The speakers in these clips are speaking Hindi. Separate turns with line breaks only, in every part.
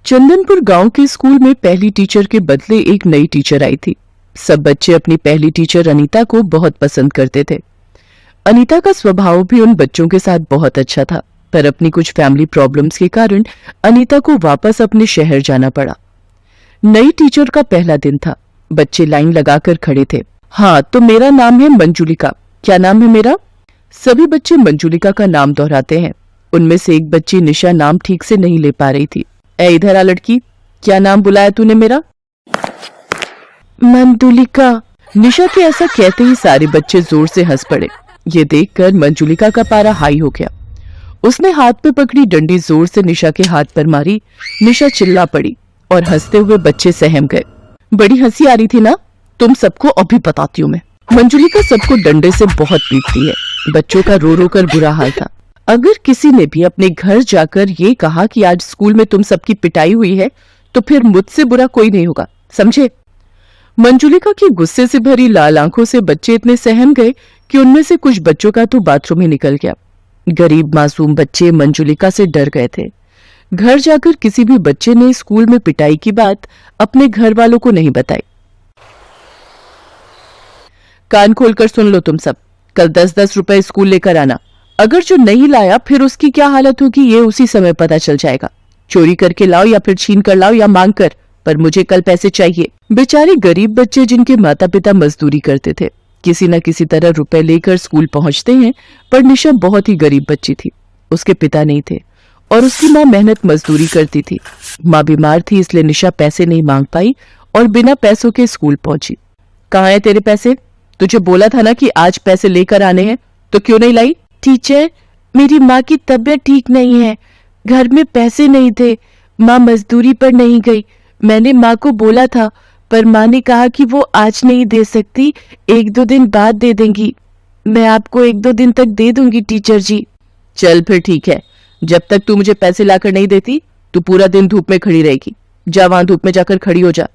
चंदनपुर गांव के स्कूल में पहली टीचर के बदले एक नई टीचर आई थी। सब बच्चे अपनी पहली टीचर अनीता को बहुत पसंद करते थे। अनीता का स्वभाव भी उन बच्चों के साथ बहुत अच्छा था, पर अपनी कुछ फैमिली प्रॉब्लम्स के कारण अनीता को वापस अपने शहर जाना पड़ा। नई टीचर का पहला दिन था। बच्चे लाइन लगाकर खड़े थे। हाँ, तो मेरा नाम है मंजुलिका। क्या नाम है मेरा? सभी बच्चे मंजुलिका का नाम दोहराते हैं। उनमें से एक बच्ची निशा नाम ठीक से नहीं ले पा रही थी। ए इधर आ लड़की, क्या नाम बुलाया तूने मेरा? मंजुलिका। निशा के ऐसा कहते ही सारे बच्चे जोर से हंस पड़े। ये देखकर मंजुलिका का पारा हाई हो गया। उसने हाथ पे पकड़ी डंडी जोर से निशा के हाथ पर मारी। निशा चिल्ला पड़ी और हंसते हुए बच्चे सहम गए। बड़ी हंसी आ रही थी ना? तुम सबको अभी बताती हूँ मैं। मंजुलिका सबको डंडे से बहुत पीटती है। बच्चों का रो रो कर बुरा हाल था। अगर किसी ने भी अपने घर जाकर ये कहा कि आज स्कूल में तुम सबकी पिटाई हुई है, तो फिर मुझसे बुरा कोई नहीं होगा, समझे? मंजुलिका की गुस्से से भरी लाल आंखों से बच्चे इतने सहम गए कि उनमें से कुछ बच्चों का तो बाथरूम ही निकल गया। गरीब मासूम बच्चे मंजुलिका से डर गए थे। घर जाकर किसी भी बच्चे ने स्कूल में पिटाई की बात अपने घर वालों को नहीं बताई। कान खोलकर सुन लो तुम सब। कल 10-10 रुपए स्कूल लेकर आना। अगर जो नहीं लाया फिर उसकी क्या हालत होगी ये उसी समय पता चल जाएगा। चोरी करके लाओ या फिर छीन कर लाओ या मांग कर, पर मुझे कल पैसे चाहिए। बेचारे गरीब बच्चे जिनके माता पिता मजदूरी करते थे, किसी न किसी तरह रुपए लेकर स्कूल पहुंचते हैं। पर निशा बहुत ही गरीब बच्ची थी। उसके पिता नहीं थे और उसकी माँ मेहनत मजदूरी करती थी। माँ बीमार थी, इसलिए निशा पैसे नहीं मांग पाई और बिना पैसों के स्कूल पहुंची। कहाँ है तेरे पैसे? तुझे बोला था ना कि आज पैसे लेकर आने हैं, तो क्यों नहीं लाई? टीचर, मेरी माँ की तबीयत ठीक नहीं है। घर में पैसे नहीं थे। माँ मजदूरी पर नहीं गई। मैंने माँ को बोला था, पर माँ ने कहा कि वो आज नहीं दे सकती, 1-2 दिन बाद दे देंगी। मैं आपको 1-2 दिन तक दे दूंगी टीचर जी। चल फिर ठीक है। जब तक तू मुझे पैसे लाकर नहीं देती, तू पूरा दिन धूप में खड़ी रहेगी। जा वहां धूप में जाकर खड़ी हो जा।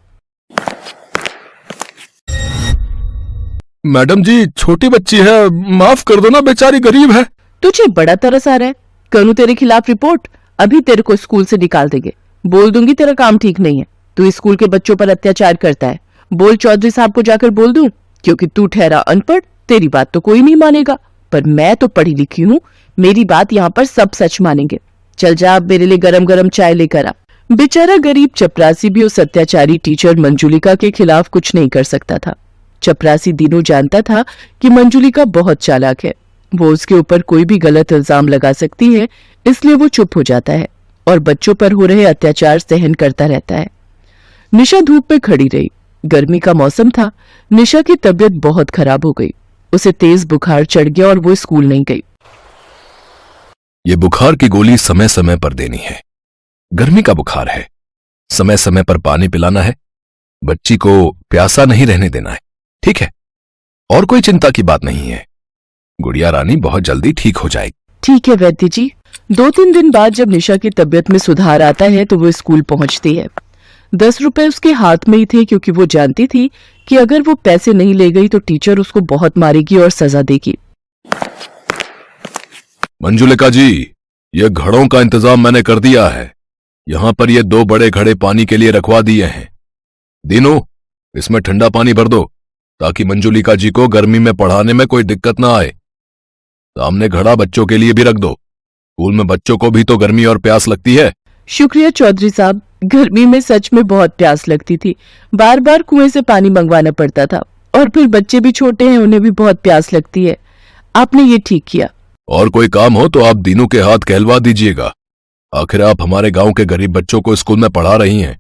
मैडम जी, छोटी बच्ची है, माफ कर दो ना, बेचारी गरीब है।
तुझे बड़ा तरस आ रहा है? करूं तेरे खिलाफ रिपोर्ट? अभी तेरे को स्कूल से निकाल देंगे। बोल दूंगी तेरा काम ठीक नहीं है, तू स्कूल के बच्चों पर अत्याचार करता है। बोल चौधरी साहब को जाकर बोल दूं, क्योंकि तू ठहरा अनपढ़, तेरी बात तो कोई नहीं मानेगा, पर मैं तो पढ़ी लिखी हूँ, मेरी बात यहाँ पर सब सच मानेंगे। चल जा, अब मेरे लिए गरम गरम चाय लेकर आ। बेचारा गरीब चपरासी भी उस अत्याचारी टीचर मंजुलिका के खिलाफ कुछ नहीं कर सकता था। चपरासी दीनू जानता था कि मंजुलिका बहुत चालाक है, वो उसके ऊपर कोई भी गलत इल्जाम लगा सकती है, इसलिए वो चुप हो जाता है और बच्चों पर हो रहे अत्याचार सहन करता रहता है। निशा धूप में खड़ी रही। गर्मी का मौसम था। निशा की तबीयत बहुत खराब हो गई। उसे तेज बुखार चढ़ गया और वो स्कूल नहीं गई।
ये बुखार की गोली समय समय पर देनी है। गर्मी का बुखार है, समय समय पर पानी पिलाना है, बच्ची को प्यासा नहीं रहने देना है, ठीक है? और कोई चिंता की बात नहीं है। गुड़िया रानी बहुत जल्दी ठीक हो जाएगी।
ठीक है वैद्य जी। 2-3 दिन बाद जब निशा की तबीयत में सुधार आता है तो वो स्कूल पहुंचती है। 10 रुपए उसके हाथ में ही थे, क्योंकि वो जानती थी कि अगर वो पैसे नहीं ले गई तो टीचर उसको बहुत मारेगी और सजा देगी।
मंजुलिका जी, ये घड़ों का इंतजाम मैंने कर दिया है। यहां पर ये 2 बड़े घड़े पानी के लिए रखवा दिए हैं। दीनू, इसमें ठंडा पानी भर दो, ताकि मंजुलिका जी को गर्मी में पढ़ाने में कोई दिक्कत ना आए। सामने घड़ा बच्चों के लिए भी रख दो। स्कूल में बच्चों को भी तो गर्मी और प्यास लगती है।
शुक्रिया चौधरी साहब। गर्मी में सच में बहुत प्यास लगती थी। बार बार कुएं से पानी मंगवाना पड़ता था, और फिर बच्चे भी छोटे हैं, उन्हें भी बहुत प्यास लगती है। आपने ये ठीक किया।
और कोई काम हो तो आप दीनू के हाथ कहलवा दीजिएगा। आखिर आप हमारे गांव के गरीब बच्चों को स्कूल में पढ़ा रही हैं।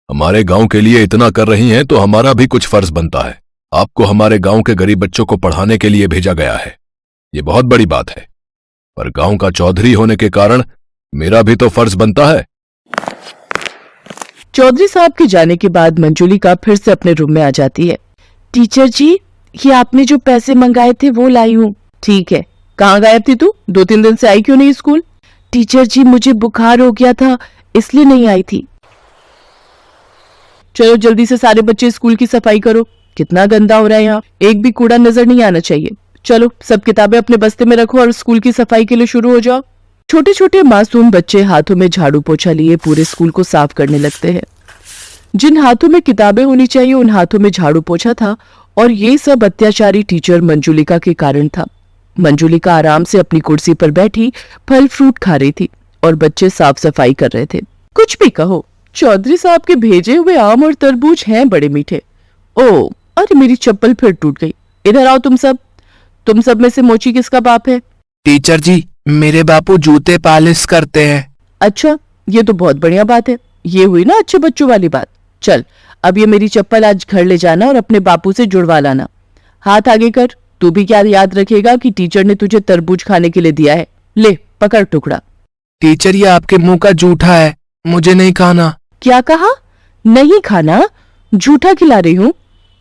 हमारे गांव के लिए इतना कर रही हैं तो हमारा भी कुछ फर्ज बनता है। आपको हमारे गांव के गरीब बच्चों को पढ़ाने के लिए भेजा गया है। ये बहुत बड़ी बात है, पर गांव का चौधरी होने के कारण मेरा भी तो फर्ज बनता है।
चौधरी साहब के जाने के बाद मंजुलिका फिर से अपने रूम में आ जाती है। टीचर जी, ये आपने जो पैसे मंगाए थे वो लाई हूँ। ठीक है, कहाँ गायब थी तू? 2-3 दिन से आई क्यों नहीं स्कूल? टीचर जी, मुझे बुखार हो गया था, इसलिए नहीं आई थी। चलो जल्दी से सारे बच्चे स्कूल की सफाई करो। कितना गंदा हो रहा है यहाँ, एक भी कूड़ा नजर नहीं आना चाहिए। चलो सब किताबें अपने बस्ते में रखो और स्कूल की सफाई के लिए शुरू हो जाओ। छोटे छोटे मासूम बच्चे हाथों में झाड़ू पोछा लिए पूरे स्कूल को साफ करने लगते हैं। जिन हाथों में किताबें होनी चाहिए उन हाथों में झाड़ू पोछा था, और ये सब अत्याचारी टीचर मंजुलिका के कारण था। मंजुलिका आराम से अपनी कुर्सी पर बैठी फल फ्रूट खा रही थी और बच्चे साफ सफाई कर रहे थे। कुछ भी कहो, चौधरी साहब के भेजे हुए आम और तरबूज हैं बड़े मीठे। ओ, अरे मेरी चप्पल फिर टूट गई। इधर आओ तुम सब। तुम सब में से मोची किसका बाप है?
टीचर जी, मेरे बापू जूते पालिश करते हैं।
अच्छा, ये तो बहुत बढ़िया बात है। ये हुई ना अच्छे बच्चों वाली बात। चल, अब ये मेरी चप्पल आज घर ले जाना और अपने बापू से जुड़वा लाना। हाथ आगे कर। तू भी क्या याद रखेगा कि टीचर ने तुझे तरबूज खाने के लिए दिया है। ले, पकड़ टुकड़ा।
टीचर, ये आपके मुंह का जूठा है, मुझे नहीं खाना।
क्या कहा? नहीं खाना? झूठा खिला रही हूँ?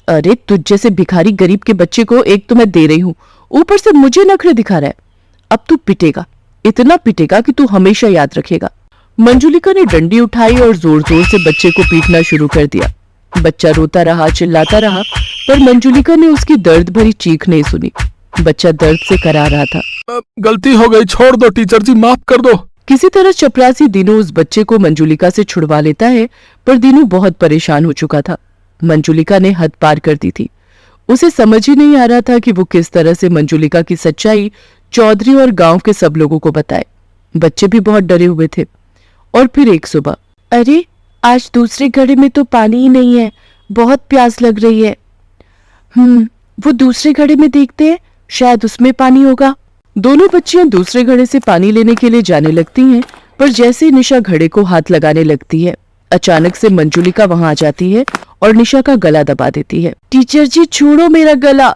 अरे तुझ जैसे भिखारी गरीब के बच्चे को एक तो मैं दे रही हूँ, ऊपर से मुझे नखरे दिखा रहा है। अब तू पिटेगा, इतना पिटेगा कि तू हमेशा याद रखेगा। मंजुलिका ने डंडी उठाई और जोर जोर से बच्चे को पीटना शुरू कर दिया। बच्चा रोता रहा, चिल्लाता रहा, पर मंजुलिका ने उसकी दर्द भरी चीख नहीं सुनी। बच्चा दर्द से करा रहा था।
गलती हो गई, छोड़ दो टीचर जी, माफ कर दो।
किसी तरह चपरासी दीनू उस बच्चे को मंजुलिका से छुड़वा लेता है, पर दीनू बहुत परेशान हो चुका था। मंजुलिका ने हद पार कर दी थी। उसे समझ ही नहीं आ रहा था कि वो किस तरह से मंजुलिका की सच्चाई चौधरी और गांव के सब लोगों को बताए। बच्चे भी बहुत डरे हुए थे। और फिर एक सुबह, अरे आज दूसरे घड़े में तो पानी ही नहीं है, बहुत प्यास लग रही है। वो दूसरे घड़े में देखते हैं, शायद उसमें पानी होगा। दोनों बच्चियां दूसरे घड़े से पानी लेने के लिए जाने लगती हैं, पर जैसे ही निशा घड़े को हाथ लगाने लगती है, अचानक से मंजुलिका वहां आ जाती है और निशा का गला दबा देती है। टीचर जी, छोड़ो मेरा गला,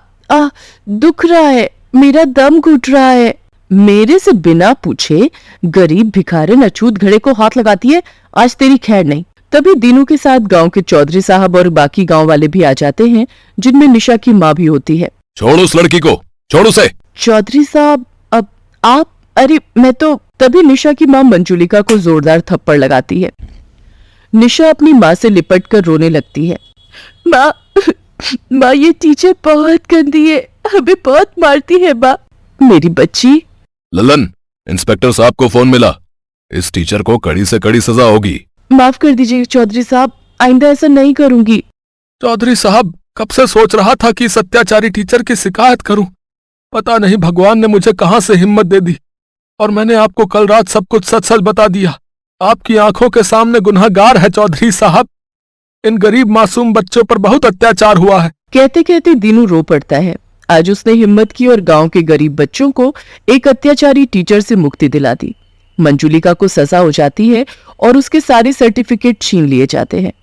दुख रहा है, मेरा दम घुट रहा है। मेरे से बिना पूछे गरीब भिखारन अछूत घड़े को हाथ लगाती है, आज तेरी खैर नहीं। तभी दीनू के साथ गांव के चौधरी साहब और बाकी गांव वाले भी आ जाते हैं, जिनमें निशा की माँ भी होती है।
छोड़ो उस लड़की को, छोड़ो उसे।
चौधरी साहब, अब आप? अरे मैं तो। तभी निशा की माँ मंजुलिका को जोरदार थप्पड़ लगाती है। निशा अपनी माँ से लिपट कर रोने लगती है। माँ, ये टीचर बहुत गंदी है, हमें बहुत मारती है माँ। मेरी बच्ची।
ललन, इंस्पेक्टर साहब को फोन मिला। इस टीचर को कड़ी से कड़ी सजा होगी।
माफ कर दीजिए चौधरी साहब, आइंदा ऐसा नहीं करूंगी।
चौधरी साहब, कब से सोच रहा था कि इस अत्याचारी टीचर की शिकायत करूं। पता नहीं भगवान ने मुझे कहां से हिम्मत दे दी, और मैंने आपको कल रात सब कुछ सच सच बता दिया। आपकी आंखों के सामने गुनहगार है चौधरी साहब। इन गरीब मासूम बच्चों पर बहुत अत्याचार हुआ है।
कहते कहते दीनू रो पड़ता है। आज उसने हिम्मत की और गांव के गरीब बच्चों को एक अत्याचारी टीचर से मुक्ति दिला दी। मंजुलिका को सजा हो जाती है और उसके सारे सर्टिफिकेट छीन लिए जाते हैं।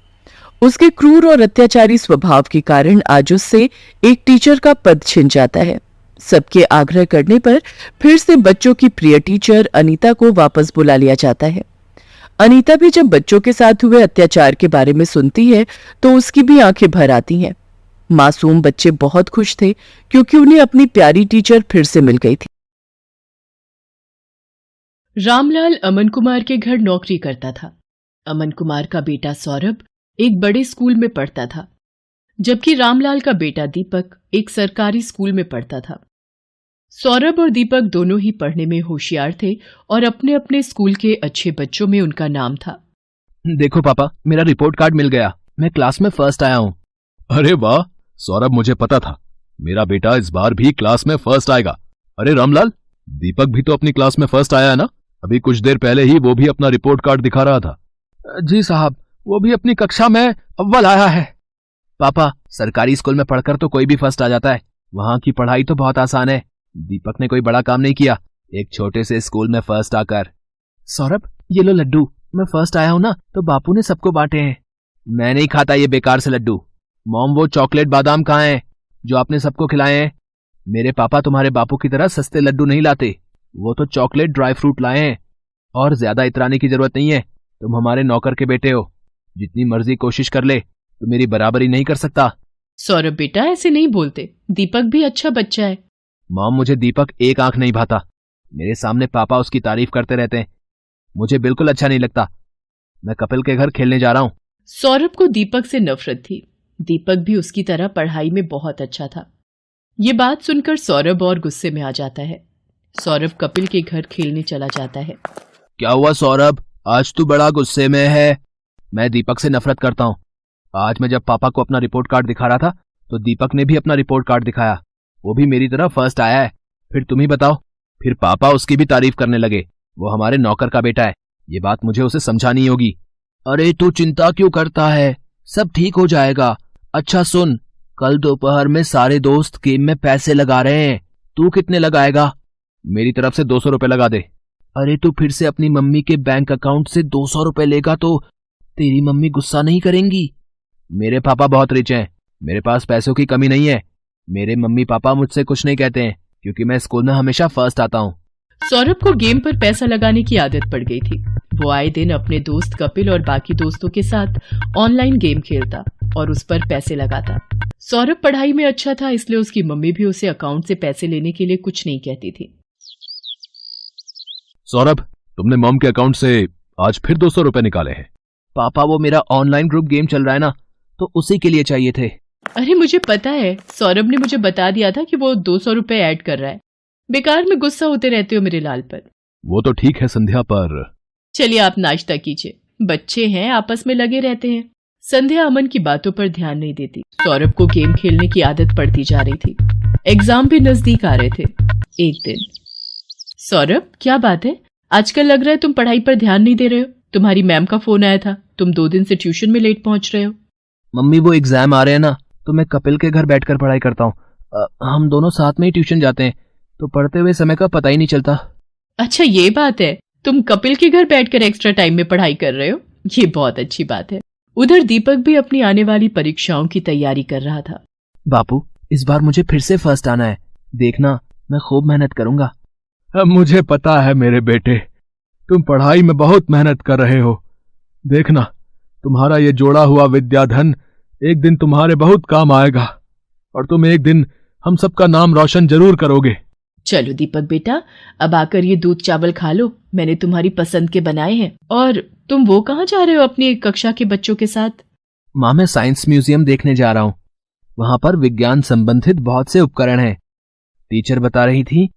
उसके क्रूर और अत्याचारी स्वभाव के कारण आज उससे एक टीचर का पद छिन जाता है। सबके आग्रह करने पर फिर से बच्चों की प्रिय टीचर अनीता को वापस बुला लिया जाता है। अनीता भी जब बच्चों के साथ हुए अत्याचार के बारे में सुनती है तो उसकी भी आंखें भर आती हैं। मासूम बच्चे बहुत खुश थे क्योंकि उन्हें अपनी प्यारी टीचर फिर से मिल गई थी।
रामलाल अमन कुमार के घर नौकरी करता था। अमन कुमार का बेटा सौरभ एक बड़े स्कूल में पढ़ता था, जबकि रामलाल का बेटा दीपक एक सरकारी स्कूल में पढ़ता था। सौरभ और दीपक दोनों ही पढ़ने में होशियार थे और अपने अपने स्कूल के अच्छे बच्चों में उनका नाम था।
देखो पापा, मेरा रिपोर्ट कार्ड मिल गया, मैं क्लास में फर्स्ट आया हूँ।
अरे वाह सौरभ, मुझे पता था मेरा बेटा इस बार भी क्लास में फर्स्ट आएगा। अरे रामलाल, दीपक भी तो अपनी क्लास में फर्स्ट आया है ना? अभी कुछ देर पहले ही वो भी अपना रिपोर्ट कार्ड दिखा रहा था।
जी साहब, वो भी अपनी कक्षा में अव्वल आया है। पापा, सरकारी स्कूल में पढ़कर तो कोई भी फर्स्ट आ जाता है, वहाँ की पढ़ाई तो बहुत आसान है। दीपक ने कोई बड़ा काम नहीं किया, एक छोटे से स्कूल में फर्स्ट आकर। सौरभ, ये लो लड्डू, मैं फर्स्ट आया हूँ ना तो बापू ने सबको बांटे हैं। मैं नहीं खाता ये बेकार से लड्डू। मॉम, वो चॉकलेट बादाम कहाँ हैं जो आपने सबको खिलाए हैं? मेरे पापा तुम्हारे बापू की तरह सस्ते लड्डू नहीं लाते, वो तो चॉकलेट ड्राई फ्रूट लाए हैं। और ज्यादा इतराने की जरूरत नहीं है, तुम हमारे नौकर के बेटे हो, जितनी मर्जी कोशिश कर ले तो मेरी बराबरी नहीं कर सकता।
सौरभ बेटा, ऐसे नहीं बोलते, दीपक भी अच्छा बच्चा है।
मॉम, मुझे दीपक एक आंख नहीं भाता, मेरे सामने पापा उसकी तारीफ करते रहते हैं, मुझे बिल्कुल अच्छा नहीं लगता। मैं कपिल के घर खेलने जा रहा हूँ।
सौरभ को दीपक से नफरत थी। दीपक भी उसकी तरह पढ़ाई में बहुत अच्छा था। ये बात सुनकर सौरभ और गुस्से में आ जाता है। सौरभ कपिल के घर खेलने चला जाता है।
क्या हुआ सौरभ, आज तू बड़ा गुस्से में है? मैं दीपक से नफरत करता हूँ। आज मैं जब पापा को अपना रिपोर्ट कार्ड दिखा रहा था तो दीपक ने भी अपना रिपोर्ट कार्ड दिखाया, वो भी मेरी तरह फर्स्ट आया है। फिर तुम ही बताओ। फिर पापा उसकी भी तारीफ करने लगे, वो हमारे नौकर का बेटा है, ये बात मुझे उसे समझानी होगी। अरे तू चिंता क्यों करता है, सब ठीक हो जाएगा। अच्छा सुन, कल दोपहर में सारे दोस्त गेम में पैसे लगा रहे हैं, तू कितने लगाएगा? मेरी तरफ से 200 रुपए लगा दे। अरे तू फिर से अपनी मम्मी के बैंक अकाउंट से 200 रुपए लेगा तो तेरी मम्मी गुस्सा नहीं करेंगी? मेरे पापा बहुत रिच हैं, मेरे पास पैसों की कमी नहीं है। मेरे मम्मी पापा मुझसे कुछ नहीं कहते हैं क्योंकि मैं स्कूल में हमेशा फर्स्ट आता हूँ।
सौरभ को गेम पर पैसा लगाने की आदत पड़ गई थी। वो आए दिन अपने दोस्त कपिल और बाकी दोस्तों के साथ ऑनलाइन गेम खेलता और उस पर पैसे लगाता। सौरभ पढ़ाई में अच्छा था, इसलिए उसकी मम्मी भी उसे अकाउंट से पैसे लेने के लिए कुछ नहीं कहती थी।
सौरभ, तुमने मॉम के अकाउंट से आज फिर 200 रुपए निकाले हैं।
पापा वो मेरा ऑनलाइन ग्रुप गेम चल रहा है ना, तो उसी के लिए चाहिए थे।
अरे मुझे पता है, सौरभ ने मुझे बता दिया था कि वो 200 रुपए ऐड कर रहा है। बेकार में गुस्सा होते रहते हो मेरे लाल पर।
वो तो ठीक है संध्या, पर
चलिए आप नाश्ता कीजिए, बच्चे हैं आपस में लगे रहते हैं। संध्या अमन की बातों पर ध्यान नहीं देती। सौरभ को गेम खेलने की आदत पड़ती जा रही थी। एग्जाम भी नजदीक आ रहे थे। एक दिन, सौरभ क्या बात है, आजकल लग रहा है तुम पढ़ाई पर ध्यान नहीं दे रहे हो। तुम्हारी मैम का फोन आया था, तुम 2 दिन से ट्यूशन में लेट पहुंच रहे हो।
मम्मी वो एग्जाम आ रहे हैं ना, तो मैं कपिल के घर बैठकर पढ़ाई करता हूँ। हम दोनों साथ में ही ट्यूशन जाते हैं, तो पढ़ते हुए समय का पता ही नहीं चलता।
अच्छा ये बात है, तुम कपिल के घर बैठकर एक्स्ट्रा टाइम में पढ़ाई कर रहे हो, ये बहुत अच्छी बात है। उधर दीपक भी अपनी आने वाली परीक्षाओं की तैयारी कर रहा था।
बापू, इस बार मुझे फिर से फर्स्ट आना है, देखना मैं खूब मेहनत करूंगा। मुझे पता है मेरे बेटे, तुम पढ़ाई में बहुत मेहनत कर रहे हो। देखना, तुम्हारा ये जोड़ा हुआ विद्याधन एक दिन तुम्हारे बहुत काम आएगा और तुम एक दिन हम सबका नाम रोशन जरूर करोगे।
चलो दीपक बेटा, अब आकर ये दूध चावल खा लो, मैंने तुम्हारी पसंद के बनाए हैं। और तुम वो कहाँ जा रहे हो अपनी कक्षा के बच्चों के साथ?
माँ, मैं साइंस म्यूजियम देखने जा रहा हूँ। वहां पर विज्ञान संबंधित बहुत से उपकरण हैं। टीचर बता रही थी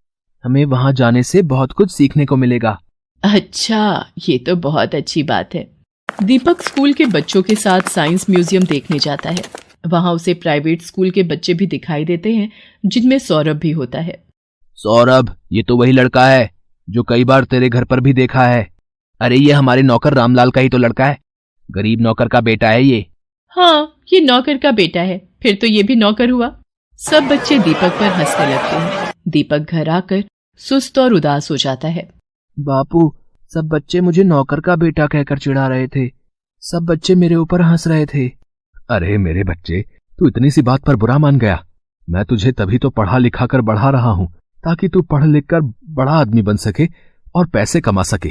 हमें वहां जाने से बहुत कुछ सीखने को मिलेगा।
अच्छा, ये तो बहुत अच्छी बात है। दीपक स्कूल के बच्चों के साथ साइंस म्यूजियम देखने जाता है। वहां उसे प्राइवेट स्कूल के बच्चे भी दिखाई देते हैं, जिनमें सौरभ भी होता है।
सौरभ, ये तो वही लड़का है जो कई बार तेरे घर पर भी देखा है। अरे ये हमारे नौकर रामलाल का ही तो लड़का है, गरीब नौकर का बेटा है ये।
हाँ, ये नौकर का बेटा है, फिर तो ये भी नौकर हुआ। सब बच्चे दीपक पर हंसने लगते हैं। दीपक घर आकर सुस्त और उदास हो जाता है।
बापू, सब बच्चे मुझे नौकर का बेटा कहकर चिढ़ा रहे थे, सब बच्चे मेरे ऊपर हंस रहे थे।
अरे मेरे बच्चे, तू इतनी सी बात पर बुरा मान गया। मैं तुझे तभी तो पढ़ा लिखा कर बढ़ा रहा हूँ ताकि तू पढ़ लिख कर बड़ा आदमी बन सके और पैसे कमा सके।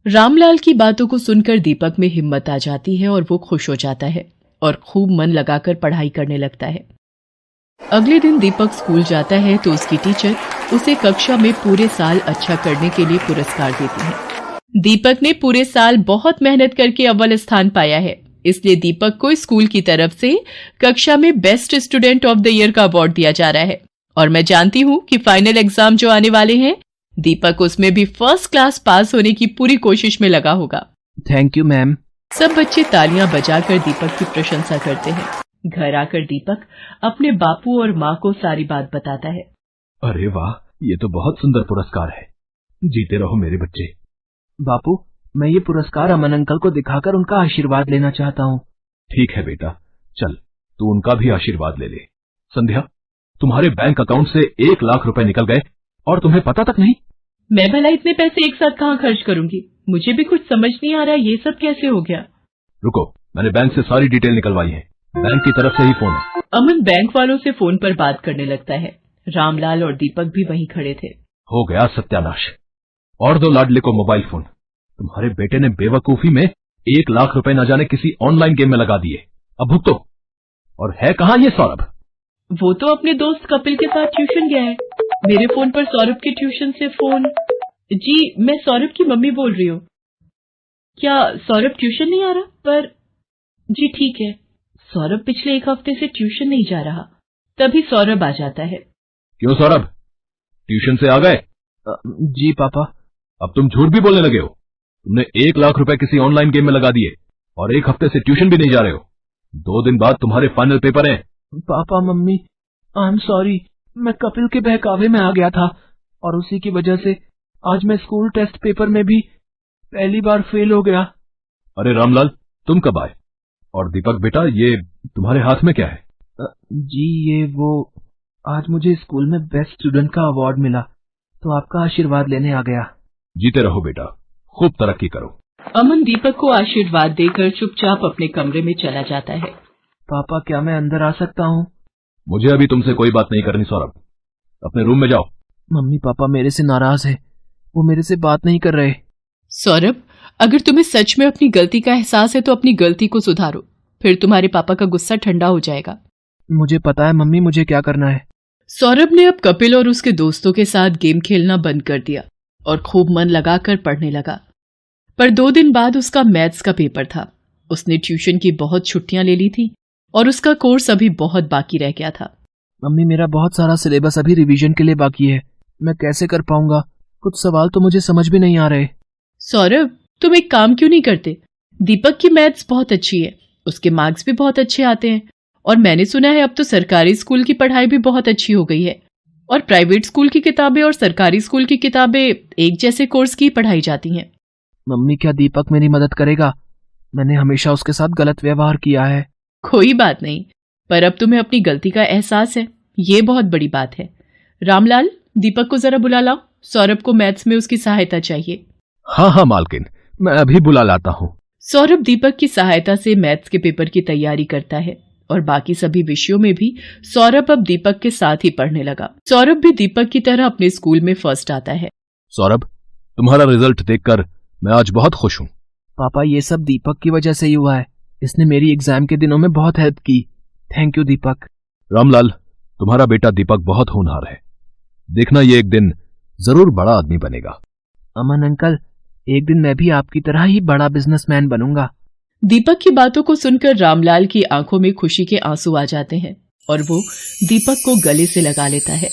रामलाल की बातों को सुनकर दीपक में हिम्मत आ जाती है और वो खुश हो जाता है और खूब मन लगाकर पढ़ाई करने लगता है। अगले दिन दीपक स्कूल जाता है तो उसकी टीचर उसे कक्षा में पूरे साल अच्छा करने के लिए पुरस्कार देती है। दीपक ने पूरे साल बहुत मेहनत करके अव्वल स्थान पाया है, इसलिए दीपक को स्कूल की तरफ से कक्षा में best student of the year का अवार्ड दिया जा रहा है। और मैं जानती हूँ कि फाइनल एग्जाम जो आने वाले हैं, दीपक उसमें भी फर्स्ट क्लास पास होने की पूरी कोशिश में लगा होगा।
Thank you ma'am.
सब बच्चे तालियां बजाकर दीपक की प्रशंसा करते हैं। घर आकर दीपक अपने बापू और माँ को सारी बात बताता है।
अरे वाह, ये तो बहुत सुंदर पुरस्कार है, जीते रहो मेरे बच्चे।
बापू, मैं ये पुरस्कार अमन अंकल को दिखाकर उनका आशीर्वाद लेना चाहता हूँ।
ठीक है बेटा, चल तू उनका भी आशीर्वाद ले ले। संध्या, तुम्हारे बैंक अकाउंट से 1 लाख रुपए निकल गए और तुम्हें पता तक नहीं।
मैं भला इतने पैसे एक साथ कहाँ खर्च करूंगी, मुझे भी कुछ समझ नहीं आ रहा ये सब कैसे हो गया।
रुको, मैंने बैंक से सारी डिटेल निकलवाई है, बैंक की तरफ से ही फोन है।
अमन बैंक वालों से फोन पर बात करने लगता है। रामलाल और दीपक भी वहीं खड़े थे।
हो गया सत्यानाश, और दो लाडले को मोबाइल फोन। तुम्हारे बेटे ने बेवकूफी में 1 लाख रुपए न जाने किसी ऑनलाइन गेम में लगा दिए। अब भुगतो। और है कहाँ ये सौरभ?
वो तो अपने दोस्त कपिल के साथ ट्यूशन गया है। मेरे फोन पर सौरभ के ट्यूशन से फोन। जी, मैं सौरभ की मम्मी बोल रही हूँ। क्या सौरभ ट्यूशन नहीं आ रहा? पर जी ठीक है, सौरभ पिछले 1 हफ्ते से ट्यूशन नहीं जा रहा। तभी सौरभ आ जाता है।
क्यों सौरभ, ट्यूशन से आ गए?
जी पापा।
अब तुम झूठ भी बोलने लगे हो। तुमने 1 लाख रुपए किसी ऑनलाइन गेम में लगा दिए और 1 हफ्ते से ट्यूशन भी नहीं जा रहे हो। 2 दिन बाद तुम्हारे फाइनल पेपर हैं।
Papa mummy, I am sorry, मैं कपिल के बहकावे में आ गया था और उसी की वजह से आज मैं स्कूल टेस्ट पेपर में भी पहली बार फेल हो गया।
अरे रामलाल, तुम कब आए? और दीपक बेटा, ये तुम्हारे हाथ में क्या है?
जी ये वो, आज मुझे स्कूल में बेस्ट स्टूडेंट का अवार्ड मिला तो आपका आशीर्वाद लेने आ गया।
जीते रहो बेटा, खूब तरक्की करो।
अमन दीपक को आशीर्वाद देकर चुपचाप अपने कमरे में चला जाता है।
पापा क्या मैं अंदर आ सकता हूँ?
मुझे अभी तुमसे कोई बात नहीं करनी सौरभ, अपने रूम में जाओ।
मम्मी पापा मेरे से नाराज है, वो मेरे से बात नहीं कर रहे।
सौरभ, अगर तुम्हें सच में अपनी गलती का एहसास है तो अपनी गलती को सुधारो, फिर तुम्हारे पापा का गुस्सा ठंडा हो जाएगा।
मुझे पता है मम्मी, मुझे क्या करना है।
सौरभ ने अब कपिल और उसके दोस्तों के साथ गेम खेलना बंद कर दिया और खूब मन लगाकर पढ़ने लगा। पर 2 दिन बाद उसका मैथ्स का पेपर था। उसने ट्यूशन की बहुत छुट्टियां ले ली थी और उसका कोर्स अभी बहुत बाकी रह गया था।
मम्मी मेरा बहुत सारा सिलेबस अभी रिवीजन के लिए बाकी है, मैं कैसे कर पाऊंगा? कुछ सवाल तो मुझे समझ भी नहीं आ रहे।
सौरभ, तुम एक काम क्यों नहीं करते? दीपक की मैथ्स बहुत अच्छी है, उसके मार्क्स भी बहुत अच्छे आते हैं और मैंने सुना है अब तो सरकारी स्कूल की पढ़ाई भी बहुत अच्छी हो गई है और प्राइवेट स्कूल की किताबें और सरकारी स्कूल की किताबें एक जैसे कोर्स की पढ़ाई जाती हैं।
मम्मी क्या दीपक मेरी मदद करेगा? मैंने हमेशा उसके साथ गलत व्यवहार किया है।
कोई बात नहीं, पर अब तुम्हें अपनी गलती का एहसास है, ये बहुत बड़ी बात है। रामलाल, दीपक को जरा बुला लाओ, सौरभ को मैथ्स में उसकी सहायता चाहिए।
हाँ हाँ मालकिन, मैं अभी बुला लाता हूँ।
सौरभ दीपक की सहायता से मैथ्स के पेपर की तैयारी करता है और बाकी सभी विषयों में भी सौरभ अब दीपक के साथ ही पढ़ने लगा। सौरभ भी दीपक की तरह अपने स्कूल में फर्स्ट आता है।
सौरभ, तुम्हारा रिजल्ट देखकर मैं आज बहुत खुश हूँ।
पापा ये सब दीपक की वजह से ही हुआ है, इसने मेरी एग्जाम के दिनों में बहुत हेल्प की। थैंक यू दीपक।
रामलाल, तुम्हारा बेटा दीपक बहुत होनहार है, देखना ये एक दिन जरूर बड़ा आदमी बनेगा।
अमन अंकल, एक दिन मैं भी आपकी तरह ही बड़ा बिजनेसमैन बनूंगा।
दीपक की बातों को सुनकर रामलाल की आंखों में खुशी के आंसू आ जाते हैं और वो दीपक को गले से लगा लेता है।